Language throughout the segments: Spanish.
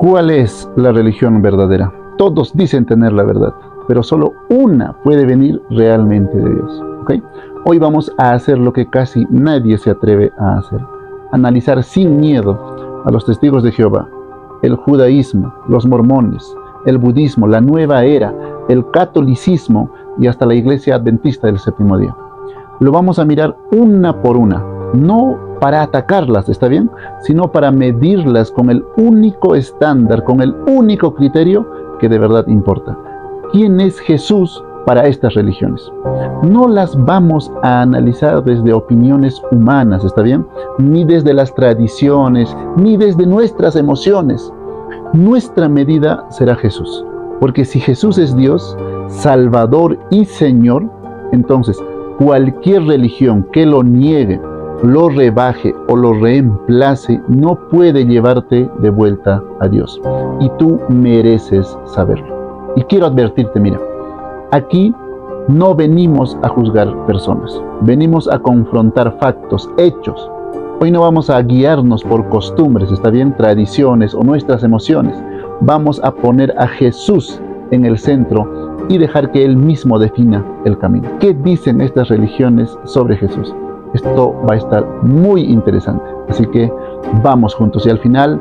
¿Cuál es la religión verdadera? Todos dicen tener la verdad, pero solo una puede venir realmente de Dios. ¿Ok? Hoy vamos a hacer lo que casi nadie se atreve a hacer. Analizar sin miedo a los testigos de Jehová, el judaísmo, los mormones, el budismo, la nueva era, el catolicismo y hasta la iglesia adventista del séptimo día. Lo vamos a mirar una por una, no para atacarlas, ¿está bien? Sino para medirlas con el único estándar, con el único criterio que de verdad importa. ¿Quién es Jesús para estas religiones? No las vamos a analizar desde opiniones humanas, ¿está bien? Ni desde las tradiciones, ni desde nuestras emociones. Nuestra medida será Jesús, porque si Jesús es Dios, Salvador y Señor, entonces cualquier religión que lo niegue, lo rebaje o lo reemplace no puede llevarte de vuelta a Dios. Y tú mereces saberlo. Y quiero advertirte, mira, aquí no venimos a juzgar personas, venimos a confrontar factos, hechos. Hoy no vamos a guiarnos por costumbres, está bien, tradiciones o nuestras emociones. Vamos a poner a Jesús en el centro y dejar que Él mismo defina el camino. ¿Qué dicen estas religiones sobre Jesús? Esto va a estar muy interesante, así que vamos juntos y al final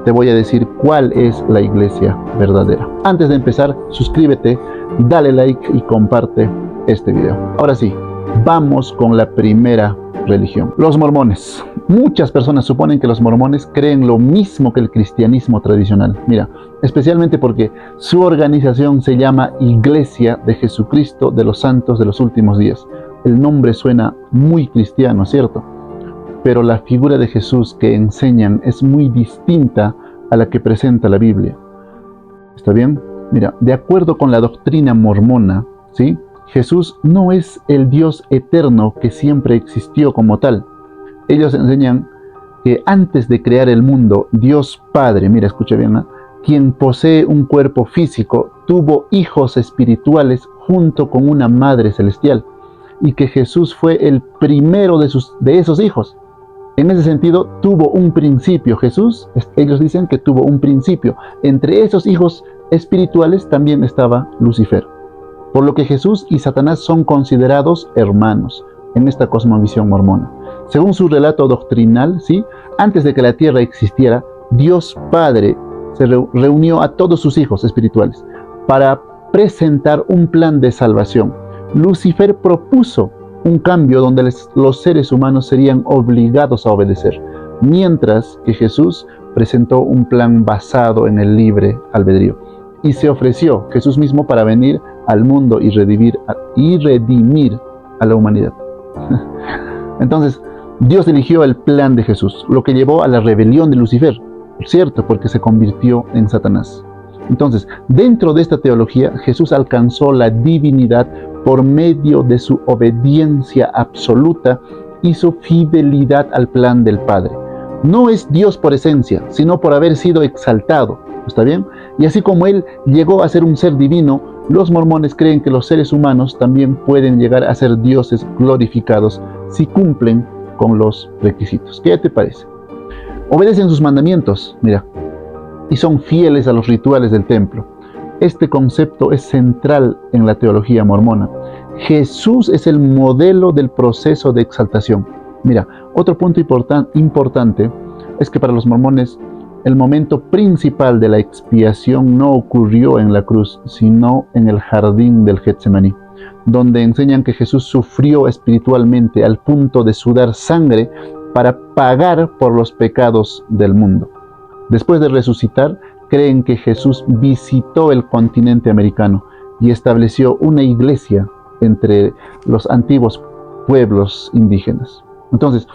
te voy a decir cuál es la iglesia verdadera. Antes de empezar, suscríbete, dale like y comparte este video. Ahora sí, vamos con la primera religión, los mormones. Muchas personas suponen que los mormones creen lo mismo que el cristianismo tradicional. Mira, especialmente porque su organización se llama Iglesia de Jesucristo de los Santos de los Últimos Días. El nombre suena muy cristiano, ¿cierto? Pero la figura de Jesús que enseñan es muy distinta a la que presenta la Biblia. ¿Está bien? Mira, de acuerdo con la doctrina mormona, ¿sí?, Jesús no es el Dios eterno que siempre existió como tal. Ellos enseñan que antes de crear el mundo, Dios Padre, mira, escucha bien, ¿eh?, quien posee un cuerpo físico, tuvo hijos espirituales junto con una madre celestial, y que Jesús fue el primero de esos hijos. En ese sentido, tuvo un principio. Jesús, ellos dicen que tuvo un principio. Entre esos hijos espirituales también estaba Lucifer. Por lo que Jesús y Satanás son considerados hermanos en esta cosmovisión mormona. Según su relato doctrinal, ¿sí?, antes de que la tierra existiera, Dios Padre se reunió a todos sus hijos espirituales para presentar un plan de salvación. Lucifer propuso un cambio donde los seres humanos serían obligados a obedecer, mientras que Jesús presentó un plan basado en el libre albedrío. Y se ofreció Jesús mismo para venir al mundo y redimir a la humanidad. Entonces, Dios eligió el plan de Jesús, lo que llevó a la rebelión de Lucifer, ¿cierto?, porque se convirtió en Satanás. Entonces, dentro de esta teología, Jesús alcanzó la divinidad por medio de su obediencia absoluta y su fidelidad al plan del Padre. No es Dios por esencia, sino por haber sido exaltado. ¿Está bien? Y así como Él llegó a ser un ser divino, los mormones creen que los seres humanos también pueden llegar a ser dioses glorificados si cumplen con los requisitos. ¿Qué te parece? Obedecen sus mandamientos, mira, y son fieles a los rituales del templo. Este concepto es central en la teología mormona. Jesús es el modelo del proceso de exaltación. Mira, otro punto importante es que para los mormones el momento principal de la expiación no ocurrió en la cruz, sino en el jardín del Getsemaní, donde enseñan que Jesús sufrió espiritualmente al punto de sudar sangre para pagar por los pecados del mundo. Después de resucitar, creen que Jesús visitó el continente americano y estableció una iglesia entre los antiguos pueblos indígenas. Entonces,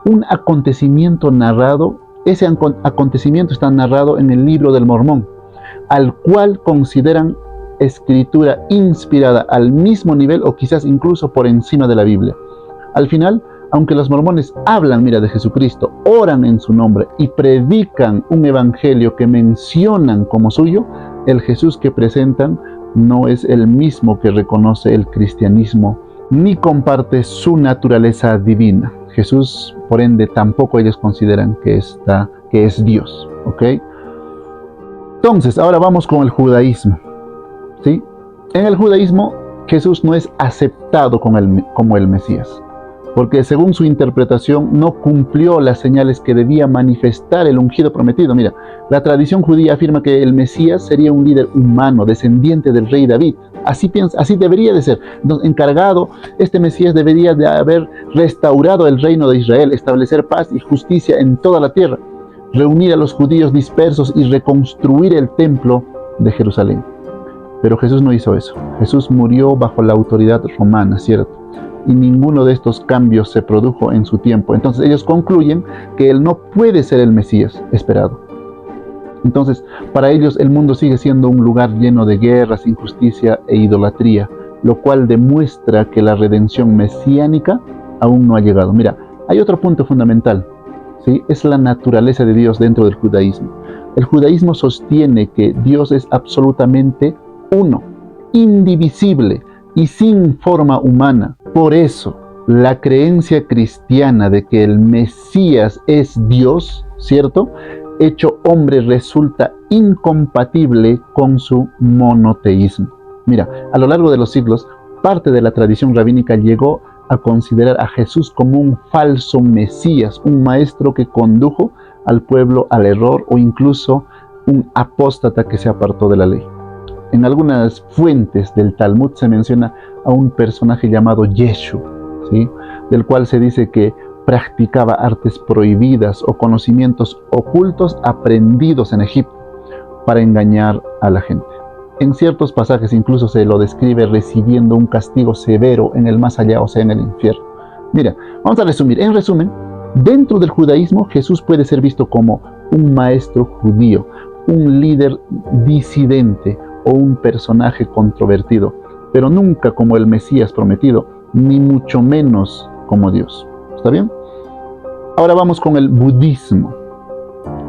un acontecimiento narrado, ese acontecimiento está narrado en el Libro del Mormón, al cual consideran escritura inspirada al mismo nivel o quizás incluso por encima de la Biblia. Al final, aunque los mormones hablan, mira, de Jesucristo, oran en su nombre y predican un evangelio que mencionan como suyo, el Jesús que presentan no es el mismo que reconoce el cristianismo, ni comparte su naturaleza divina. Jesús, por ende, tampoco ellos consideran que es Dios, ¿ok? Entonces, ahora vamos con el judaísmo, ¿sí? En el judaísmo, Jesús no es aceptado como el Mesías, porque según su interpretación no cumplió las señales que debía manifestar el ungido prometido. Mira, la tradición judía afirma que el Mesías sería un líder humano, descendiente del rey David. Así debería de ser. Encargado, este Mesías debería de haber restaurado el reino de Israel, establecer paz y justicia en toda la tierra, reunir a los judíos dispersos y reconstruir el templo de Jerusalén. Pero Jesús no hizo eso. Jesús murió bajo la autoridad romana, ¿cierto? Y ninguno de estos cambios se produjo en su tiempo. Entonces ellos concluyen que él no puede ser el Mesías esperado. Entonces, para ellos el mundo sigue siendo un lugar lleno de guerras, injusticia e idolatría, lo cual demuestra que la redención mesiánica aún no ha llegado. Mira, hay otro punto fundamental, ¿sí? Es la naturaleza de Dios dentro del judaísmo. El judaísmo sostiene que Dios es absolutamente uno, indivisible y sin forma humana. Por eso, la creencia cristiana de que el Mesías es Dios, ¿cierto?, hecho hombre, resulta incompatible con su monoteísmo. Mira, a lo largo de los siglos, parte de la tradición rabínica llegó a considerar a Jesús como un falso Mesías, un maestro que condujo al pueblo al error o incluso un apóstata que se apartó de la ley. En algunas fuentes del Talmud se menciona a un personaje llamado Yeshu, ¿sí?, del cual se dice que practicaba artes prohibidas o conocimientos ocultos aprendidos en Egipto para engañar a la gente. En ciertos pasajes incluso se lo describe recibiendo un castigo severo en el más allá, o sea, en el infierno. Mira, vamos a resumir. En resumen, dentro del judaísmo, Jesús puede ser visto como un maestro judío, un líder disidente o un personaje controvertido, pero nunca como el Mesías prometido, ni mucho menos como Dios. ¿Está bien? Ahora vamos con el budismo.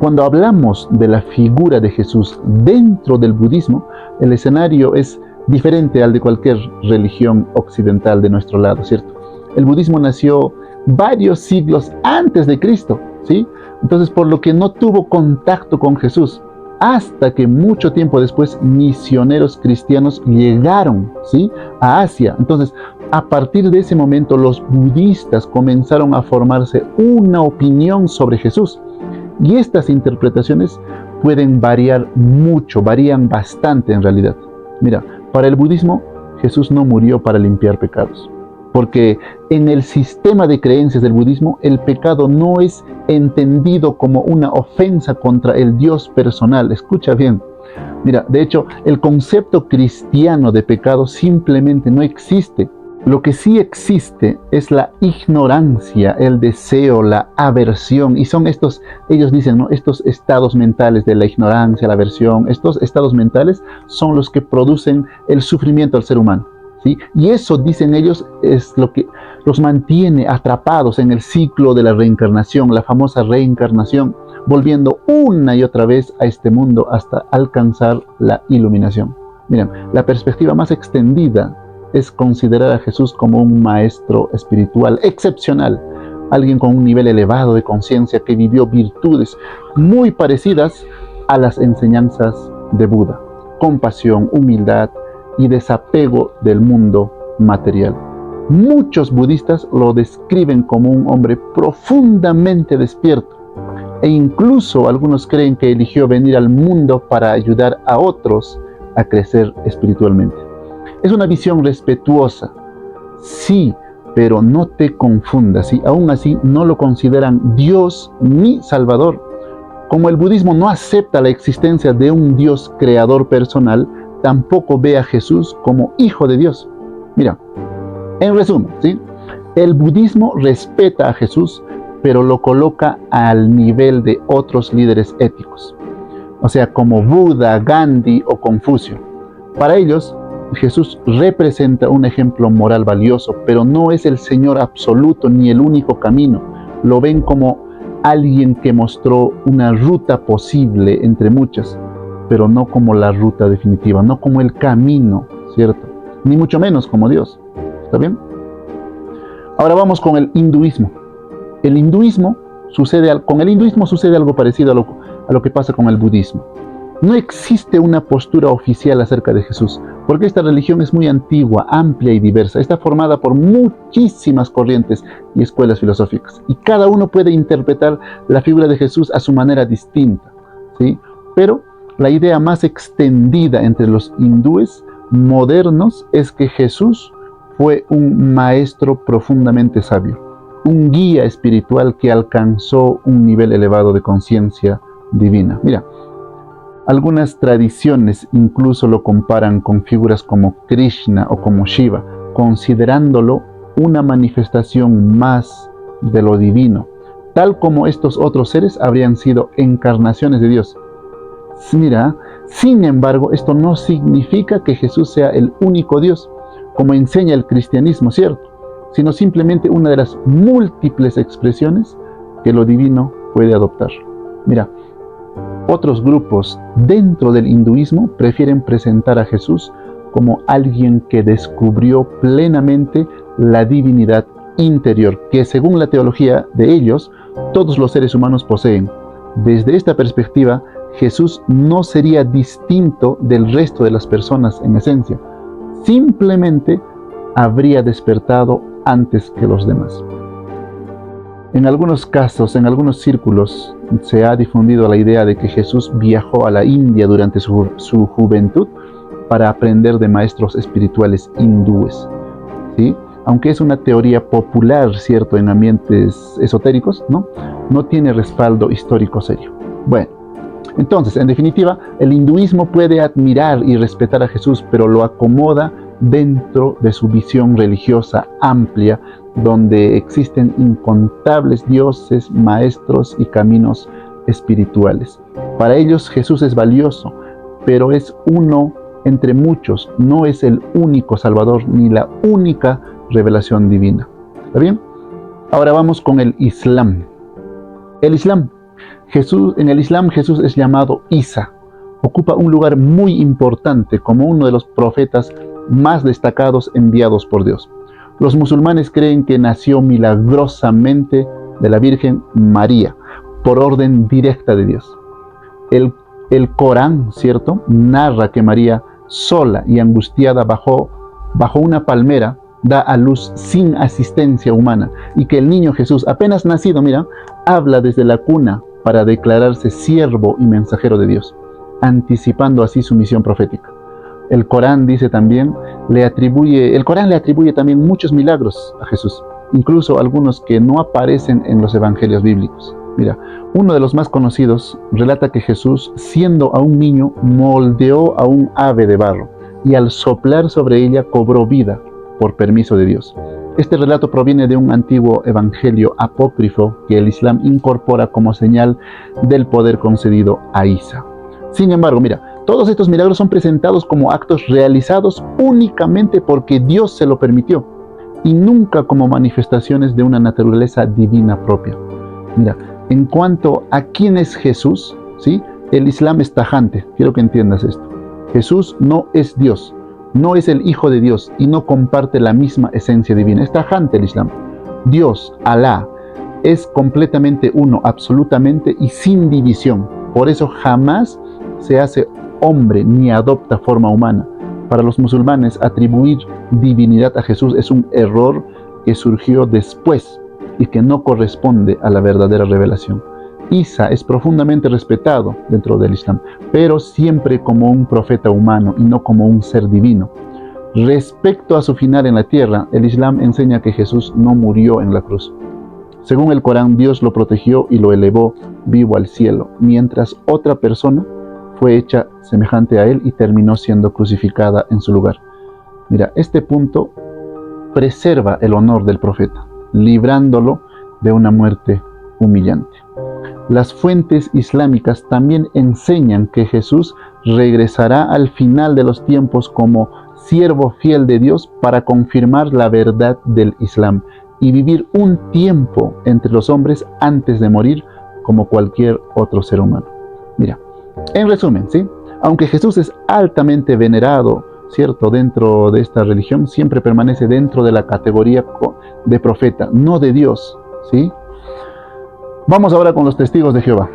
Cuando hablamos de la figura de Jesús dentro del budismo, el escenario es diferente al de cualquier religión occidental de nuestro lado, ¿cierto? El budismo nació varios siglos antes de Cristo, ¿sí? Entonces, por lo que no tuvo contacto con Jesús, hasta que mucho tiempo después misioneros cristianos llegaron, ¿sí?, a Asia. Entonces, a partir de ese momento, los budistas comenzaron a formarse una opinión sobre Jesús. Y estas interpretaciones pueden variar mucho, varían bastante en realidad. Mira, para el budismo, Jesús no murió para limpiar pecados, porque en el sistema de creencias del budismo, el pecado no es entendido como una ofensa contra el Dios personal. Escucha bien. Mira, de hecho, el concepto cristiano de pecado simplemente no existe. Lo que sí existe es la ignorancia, el deseo, la aversión, y son estos, ellos dicen, ¿no?, estos estados mentales de la ignorancia, la aversión, estos estados mentales son los que producen el sufrimiento al ser humano, ¿sí? Y eso, dicen ellos, es lo que los mantiene atrapados en el ciclo de la reencarnación, la famosa reencarnación, volviendo una y otra vez a este mundo hasta alcanzar la iluminación. Miren, la perspectiva más extendida es considerar a Jesús como un maestro espiritual excepcional, alguien con un nivel elevado de conciencia que vivió virtudes muy parecidas a las enseñanzas de Buda: compasión, humildad y desapego del mundo material. Muchos budistas lo describen como un hombre profundamente despierto, e incluso algunos creen que eligió venir al mundo para ayudar a otros a crecer espiritualmente. Es una visión respetuosa, sí, pero no te confundas, ¿sí? Aún así no lo consideran Dios ni Salvador. Como el budismo no acepta la existencia de un Dios creador personal, tampoco ve a Jesús como hijo de Dios. Mira, en resumen, ¿sí?, el budismo respeta a Jesús, pero lo coloca al nivel de otros líderes éticos, o sea, como Buda, Gandhi o Confucio. Para ellos, Jesús representa un ejemplo moral valioso, pero no es el Señor absoluto ni el único camino. Lo ven como alguien que mostró una ruta posible entre muchas, pero no como la ruta definitiva, no como el camino, ¿cierto? Ni mucho menos como Dios. ¿Está bien? Ahora vamos con el hinduismo. Con el hinduismo sucede algo parecido a lo que pasa con el budismo. No existe una postura oficial acerca de Jesús, porque esta religión es muy antigua, amplia y diversa. Está formada por muchísimas corrientes y escuelas filosóficas, y cada uno puede interpretar la figura de Jesús a su manera distinta, ¿sí? Pero la idea más extendida entre los hindúes modernos es que Jesús fue un maestro profundamente sabio, un guía espiritual que alcanzó un nivel elevado de conciencia divina. Mira, algunas tradiciones incluso lo comparan con figuras como Krishna o como Shiva, considerándolo una manifestación más de lo divino, tal como estos otros seres habrían sido encarnaciones de Dios. Mira, sin embargo, esto no significa que Jesús sea el único Dios, como enseña el cristianismo, ¿cierto? Sino simplemente una de las múltiples expresiones que lo divino puede adoptar. Mira, otros grupos dentro del hinduismo prefieren presentar a Jesús como alguien que descubrió plenamente la divinidad interior, que según la teología de ellos, todos los seres humanos poseen. Desde esta perspectiva, Jesús no sería distinto del resto de las personas en esencia, simplemente habría despertado antes que los demás. En algunos casos, en algunos círculos, se ha difundido la idea de que Jesús viajó a la India durante su juventud para aprender de maestros espirituales hindúes, ¿sí? Aunque es una teoría popular, ¿cierto?, en ambientes esotéricos, no tiene respaldo histórico serio. Bueno, entonces, en definitiva, el hinduismo puede admirar y respetar a Jesús, pero lo acomoda dentro de su visión religiosa amplia, donde existen incontables dioses, maestros y caminos espirituales. Para ellos Jesús es valioso, pero es uno entre muchos, no es el único Salvador ni la única revelación divina. ¿Está bien? Ahora vamos con el Islam. El Islam. En el Islam Jesús es llamado Isa. Ocupa un lugar muy importante como uno de los profetas más destacados enviados por Dios. Los musulmanes creen que nació milagrosamente de la Virgen María, por orden directa de Dios. El Corán, ¿cierto?, narra que María, sola y angustiada bajo una palmera, da a luz sin asistencia humana, y que el niño Jesús, apenas nacido, mira, habla desde la cuna para declararse siervo y mensajero de Dios, anticipando así su misión profética. El Corán dice también, el Corán le atribuye también muchos milagros a Jesús, incluso algunos que no aparecen en los evangelios bíblicos. Mira, uno de los más conocidos relata que Jesús, siendo aún niño, moldeó a un ave de barro y al soplar sobre ella cobró vida por permiso de Dios. Este relato proviene de un antiguo evangelio apócrifo que el Islam incorpora como señal del poder concedido a Isa. Sin embargo, mira, todos estos milagros son presentados como actos realizados únicamente porque Dios se lo permitió y nunca como manifestaciones de una naturaleza divina propia. Mira, en cuanto a quién es Jesús, ¿sí?, el Islam es tajante. Quiero que entiendas esto. Jesús no es Dios, no es el Hijo de Dios y no comparte la misma esencia divina. Es tajante el Islam. Dios, Alá, es completamente uno, absolutamente y sin división. Por eso jamás se hace hombre ni adopta forma humana. Para los musulmanes, atribuir divinidad a Jesús es un error que surgió después y que no corresponde a la verdadera revelación. Isa es profundamente respetado dentro del Islam, pero siempre como un profeta humano y no como un ser divino. Respecto a su final en la tierra, el Islam enseña que Jesús no murió en la cruz. Según el Corán, Dios lo protegió y lo elevó vivo al cielo, mientras otra persona fue hecha semejante a él y terminó siendo crucificada en su lugar. Mira, este punto preserva el honor del profeta, librándolo de una muerte humillante. Las fuentes islámicas también enseñan que Jesús regresará al final de los tiempos como siervo fiel de Dios para confirmar la verdad del Islam y vivir un tiempo entre los hombres antes de morir como cualquier otro ser humano. Mira, en resumen, ¿sí?, aunque Jesús es altamente venerado, ¿cierto?, dentro de esta religión, siempre permanece dentro de la categoría de profeta, no de Dios, ¿sí? Vamos ahora con los testigos de Jehová.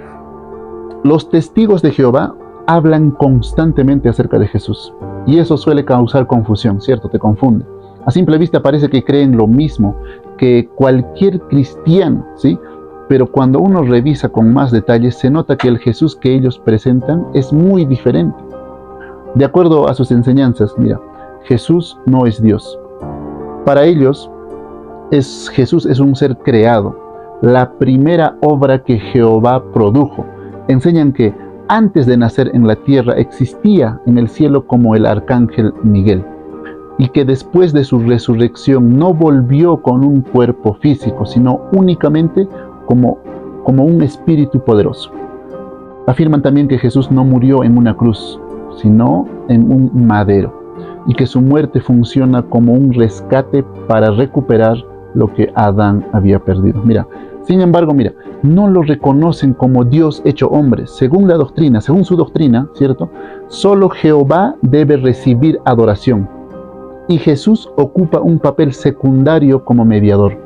Los testigos de Jehová hablan constantemente acerca de Jesús. Y eso suele causar confusión, ¿cierto? Te confunde. A simple vista parece que creen lo mismo que cualquier cristiano, ¿sí? Pero cuando uno revisa con más detalles, se nota que el Jesús que ellos presentan es muy diferente. De acuerdo a sus enseñanzas, mira, Jesús no es Dios. Para ellos, Jesús es un ser creado, la primera obra que Jehová produjo. Enseñan que antes de nacer en la tierra existía en el cielo como el arcángel Miguel, y que después de su resurrección no volvió con un cuerpo físico, sino únicamente como un espíritu poderoso. Afirman también que Jesús no murió en una cruz, sino en un madero, y que su muerte funciona como un rescate para recuperar lo que Adán había perdido. Sin embargo, no lo reconocen como Dios hecho hombre. Según su doctrina, ¿cierto? Solo Jehová debe recibir adoración, y Jesús ocupa un papel secundario como mediador.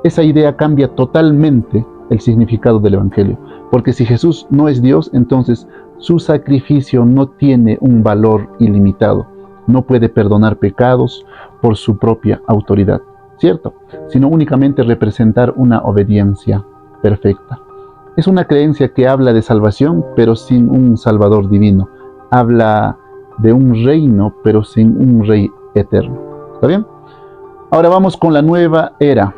Esa idea cambia totalmente el significado del Evangelio, porque si Jesús no es Dios, entonces su sacrificio no tiene un valor ilimitado. No puede perdonar pecados por su propia autoridad, ¿cierto? Sino únicamente representar una obediencia perfecta. Es una creencia que habla de salvación, pero sin un Salvador divino. Habla de un reino, pero sin un rey eterno. ¿Está bien? Ahora vamos con la nueva era.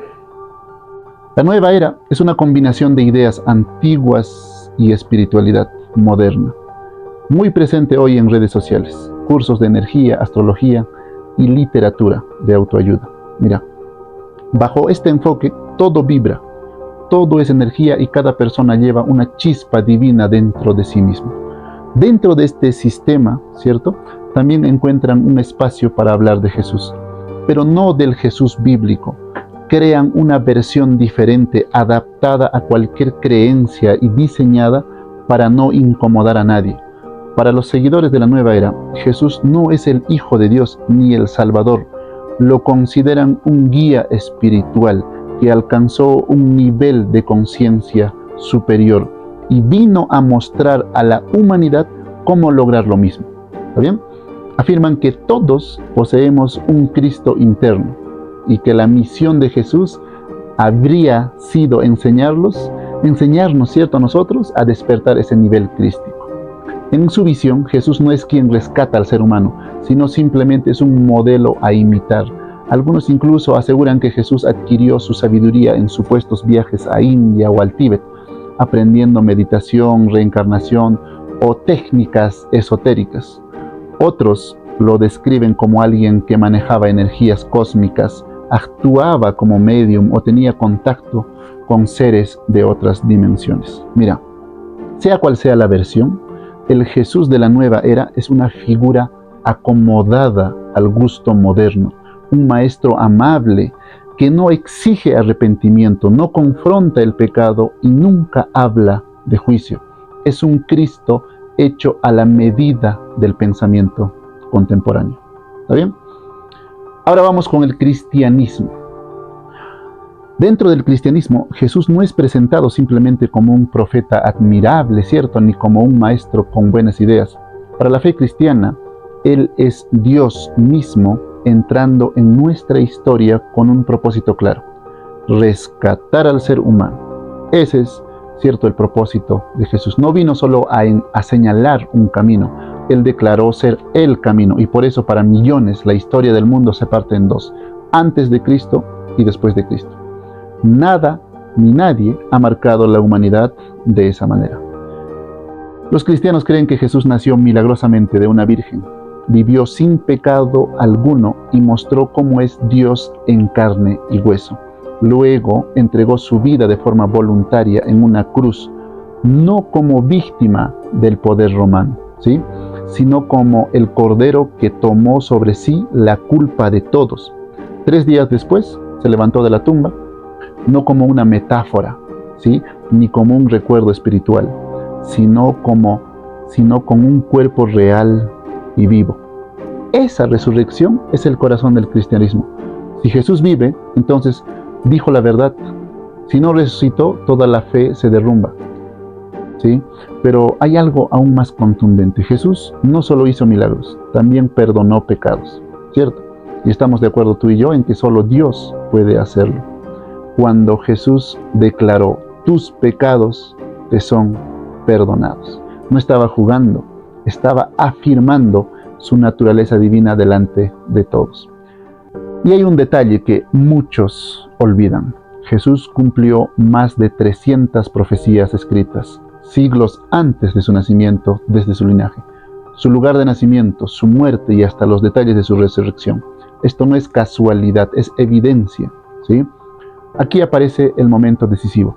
La nueva era es una combinación de ideas antiguas y espiritualidad moderna, muy presente hoy en redes sociales, cursos de energía, astrología y literatura de autoayuda. Bajo este enfoque todo vibra, todo es energía y cada persona lleva una chispa divina dentro de sí mismo. Dentro de este sistema, ¿cierto?, también encuentran un espacio para hablar de Jesús, pero no del Jesús bíblico. Crean una versión diferente, adaptada a cualquier creencia y diseñada para no incomodar a nadie. Para los seguidores de la nueva era, Jesús no es el Hijo de Dios ni el Salvador. Lo consideran un guía espiritual que alcanzó un nivel de conciencia superior y vino a mostrar a la humanidad cómo lograr lo mismo. ¿Está bien? Afirman que todos poseemos un Cristo interno y que la misión de Jesús habría sido enseñarnos, ¿cierto?, a nosotros a despertar ese nivel crístico. En su visión, Jesús no es quien rescata al ser humano, sino simplemente es un modelo a imitar. Algunos incluso aseguran que Jesús adquirió su sabiduría en supuestos viajes a India o al Tíbet, aprendiendo meditación, reencarnación o técnicas esotéricas. Otros lo describen como alguien que manejaba energías cósmicas, actuaba como medium o tenía contacto con seres de otras dimensiones. Sea cual sea la versión, el Jesús de la nueva era es una figura acomodada al gusto moderno, un maestro amable que no exige arrepentimiento, no confronta el pecado y nunca habla de juicio. Es un Cristo hecho a la medida del pensamiento contemporáneo. ¿Está bien? Ahora vamos con el cristianismo. Dentro del cristianismo, Jesús no es presentado simplemente como un profeta admirable, ¿cierto?, ni como un maestro con buenas ideas. Para la fe cristiana, Él es Dios mismo entrando en nuestra historia con un propósito claro: rescatar al ser humano. Ese es, ¿cierto?, el propósito de Jesús. No vino solo a señalar un camino, Él declaró ser el camino, y por eso para millones la historia del mundo se parte en dos: antes de Cristo y después de Cristo. Nada ni nadie ha marcado la humanidad de esa manera. Los cristianos creen que Jesús nació milagrosamente de una virgen, vivió sin pecado alguno y mostró cómo es Dios en carne y hueso. Luego entregó su vida de forma voluntaria en una cruz, no como víctima del poder romano, ¿sí?, sino como el Cordero que tomó sobre sí la culpa de todos. 3 días después se levantó de la tumba, no como una metáfora, ¿sí?, ni como un recuerdo espiritual, sino con un cuerpo real y vivo. Esa resurrección es el corazón del cristianismo. Si Jesús vive, entonces dijo la verdad. Si no resucitó, toda la fe se derrumba. ¿sí? Pero hay algo aún más contundente. Jesús no solo hizo milagros, también perdonó pecados, ¿cierto? Y estamos de acuerdo tú y yo en que solo Dios puede hacerlo. Cuando Jesús declaró, tus pecados te son perdonados. No estaba jugando, estaba afirmando su naturaleza divina delante de todos. Y hay un detalle que muchos olvidan. Jesús cumplió más de 300 profecías escritas, siglos antes de su nacimiento, desde su linaje, su lugar de nacimiento, su muerte y hasta los detalles de su resurrección. Esto no es casualidad, es evidencia, ¿sí? Aquí aparece el momento decisivo.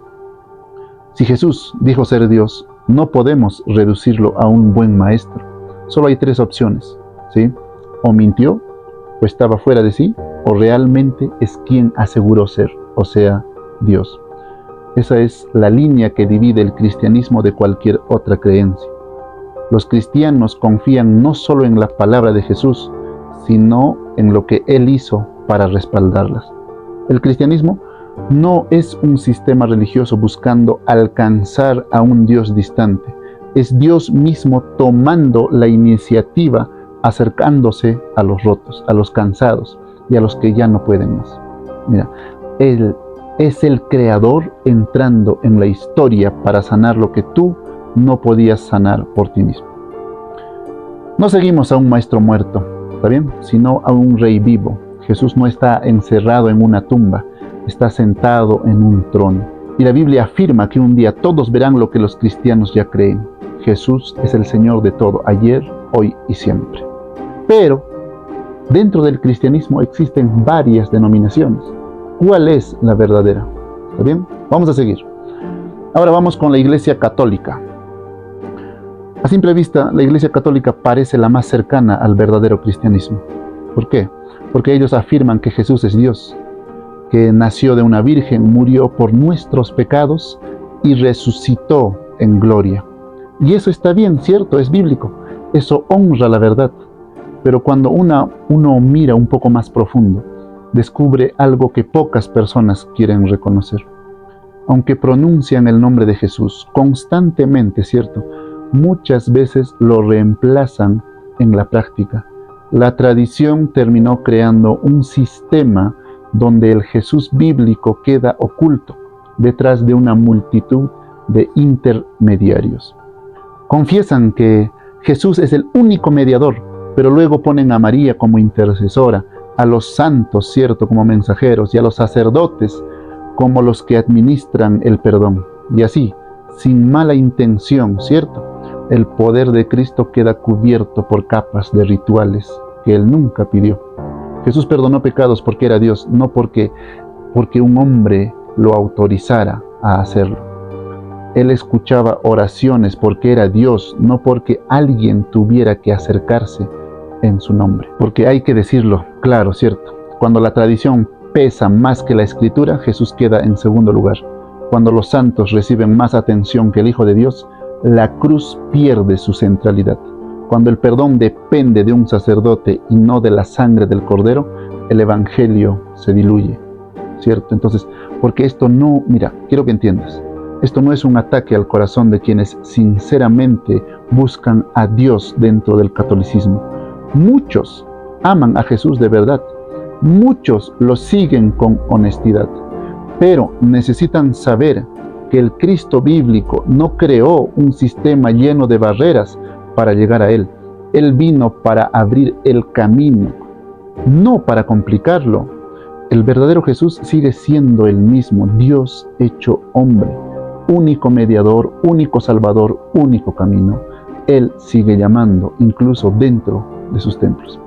Si Jesús dijo ser Dios, no podemos reducirlo a un buen maestro. Solo hay 3 opciones, ¿sí? O mintió, o estaba fuera de sí, o realmente es quien aseguró ser, o sea, Dios. Esa es la línea que divide el cristianismo de cualquier otra creencia. Los cristianos confían no solo en la palabra de Jesús, sino en lo que Él hizo para respaldarlas. El cristianismo no es un sistema religioso buscando alcanzar a un Dios distante. Es Dios mismo tomando la iniciativa, acercándose a los rotos, a los cansados y a los que ya no pueden más. Mira, Él es el creador entrando en la historia para sanar lo que tú no podías sanar por ti mismo. No seguimos a un maestro muerto, ¿está bien? Sino a un rey vivo. Jesús no está encerrado en una tumba, está sentado en un trono. Y la Biblia afirma que un día todos verán lo que los cristianos ya creen. Jesús es el Señor de todo, ayer, hoy y siempre. Pero dentro del cristianismo existen varias denominaciones. ¿Cuál es la verdadera? ¿Está bien? Vamos a seguir. Ahora vamos con la Iglesia Católica. A simple vista, la Iglesia Católica parece la más cercana al verdadero cristianismo. ¿Por qué? Porque ellos afirman que Jesús es Dios, que nació de una virgen, murió por nuestros pecados y resucitó en gloria. Y eso está bien, ¿cierto? Es bíblico. Eso honra la verdad. Pero cuando uno mira un poco más profundo, descubre algo que pocas personas quieren reconocer. Aunque pronuncian el nombre de Jesús constantemente, ¿cierto? Muchas veces lo reemplazan en la práctica. La tradición terminó creando un sistema donde el Jesús bíblico queda oculto detrás de una multitud de intermediarios. Confiesan que Jesús es el único mediador, pero luego ponen a María como intercesora, a los santos, ¿cierto?, como mensajeros, y a los sacerdotes como los que administran el perdón. Y así, sin mala intención, ¿cierto?, el poder de Cristo queda cubierto por capas de rituales que Él nunca pidió. Jesús perdonó pecados porque era Dios, no porque un hombre lo autorizara a hacerlo. Él escuchaba oraciones porque era Dios, no porque alguien tuviera que acercarse en su nombre. Porque hay que decirlo claro, ¿cierto? Cuando la tradición pesa más que la Escritura, Jesús queda en segundo lugar. Cuando los santos reciben más atención que el Hijo de Dios, la cruz pierde su centralidad. Cuando el perdón depende de un sacerdote y no de la sangre del Cordero, el Evangelio se diluye, ¿cierto? Entonces, porque esto no, mira, quiero que entiendas, esto no es un ataque al corazón de quienes sinceramente buscan a Dios dentro del catolicismo. Muchos aman a Jesús de verdad, muchos lo siguen con honestidad, pero necesitan saber que el Cristo bíblico no creó un sistema lleno de barreras para llegar a Él. Él vino para abrir el camino, no para complicarlo. El verdadero Jesús sigue siendo el mismo, Dios hecho hombre, único mediador, único salvador, único camino. Él sigue llamando, incluso dentro de sus templos,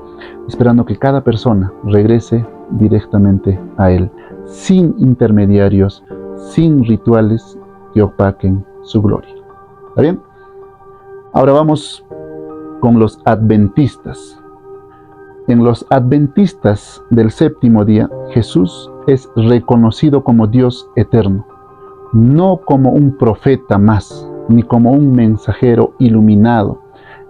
esperando que cada persona regrese directamente a Él, sin intermediarios, sin rituales que opaquen su gloria. ¿Está bien? Ahora vamos con los adventistas. En los adventistas del séptimo día, Jesús es reconocido como Dios eterno, no como un profeta más, ni como un mensajero iluminado.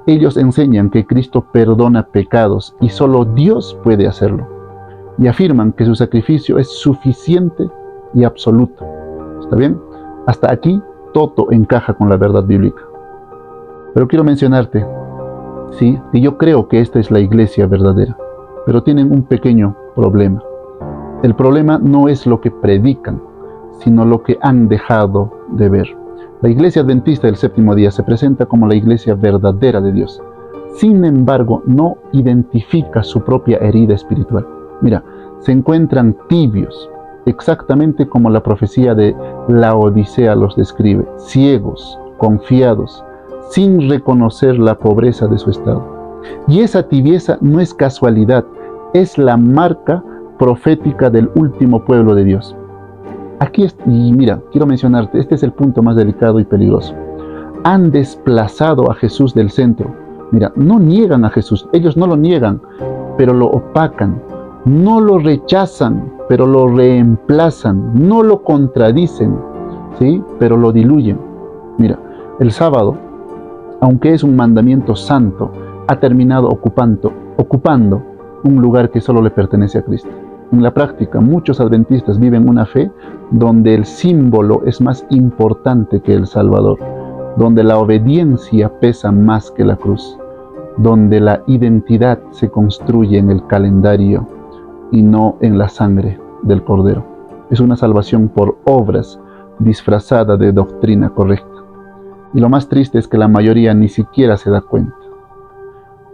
Ellos enseñan que Cristo perdona pecados y solo Dios puede hacerlo. Y afirman que su sacrificio es suficiente y absoluto. ¿Está bien? Hasta aquí todo encaja con la verdad bíblica. Pero quiero mencionarte, sí, que yo creo que esta es la iglesia verdadera, pero tienen un pequeño problema. El problema no es lo que predican, sino lo que han dejado de ver. La iglesia adventista del séptimo día se presenta como la iglesia verdadera de Dios. Sin embargo, no identifica su propia herida espiritual. Mira, se encuentran tibios, exactamente como la profecía de la Odisea los describe, ciegos, confiados, sin reconocer la pobreza de su estado. Y esa tibieza no es casualidad, es la marca profética del último pueblo de Dios. Y mira, quiero mencionarte, este es el punto más delicado y peligroso. Han desplazado a Jesús del centro. Mira, no niegan a Jesús, ellos no lo niegan, pero lo opacan. No lo rechazan, pero lo reemplazan. No lo contradicen, ¿sí? Pero lo diluyen. Mira, el sábado, aunque es un mandamiento santo, ha terminado ocupando un lugar que solo le pertenece a Cristo. En la práctica, muchos adventistas viven una fe donde el símbolo es más importante que el Salvador, donde la obediencia pesa más que la cruz, donde la identidad se construye en el calendario y no en la sangre del Cordero. Es una salvación por obras disfrazada de doctrina correcta. Y lo más triste es que la mayoría ni siquiera se da cuenta.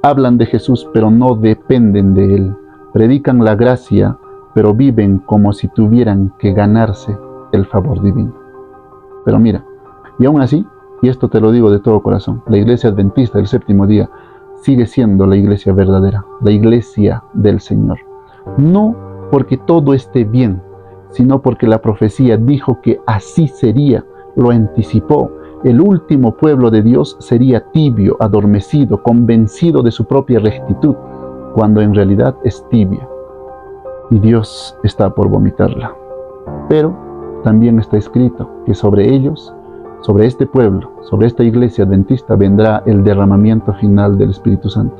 Hablan de Jesús, pero no dependen de Él. Predican la gracia, pero viven como si tuvieran que ganarse el favor divino. Pero mira, y aún así, y esto te lo digo de todo corazón, la iglesia adventista del séptimo día sigue siendo la iglesia verdadera, la iglesia del Señor. No porque todo esté bien, sino porque la profecía dijo que así sería, lo anticipó. El último pueblo de Dios sería tibio, adormecido, convencido de su propia rectitud, cuando en realidad es tibia. Y Dios está por vomitarla. Pero también está escrito que sobre ellos, sobre este pueblo, sobre esta iglesia adventista, vendrá el derramamiento final del Espíritu Santo.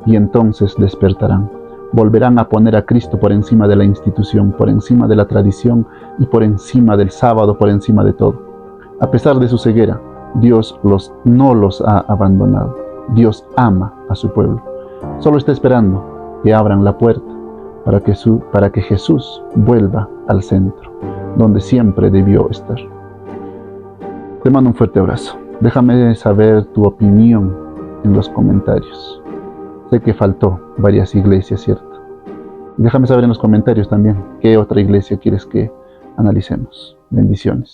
Y entonces despertarán. Volverán a poner a Cristo por encima de la institución, por encima de la tradición y por encima del sábado, por encima de todo. A pesar de su ceguera, Dios no los ha abandonado. Dios ama a su pueblo. Solo está esperando que abran la puerta para que Jesús vuelva al centro, donde siempre debió estar. Te mando un fuerte abrazo. Déjame saber tu opinión en los comentarios. Sé que faltó varias iglesias, ¿cierto? Déjame saber en los comentarios también qué otra iglesia quieres que analicemos. Bendiciones.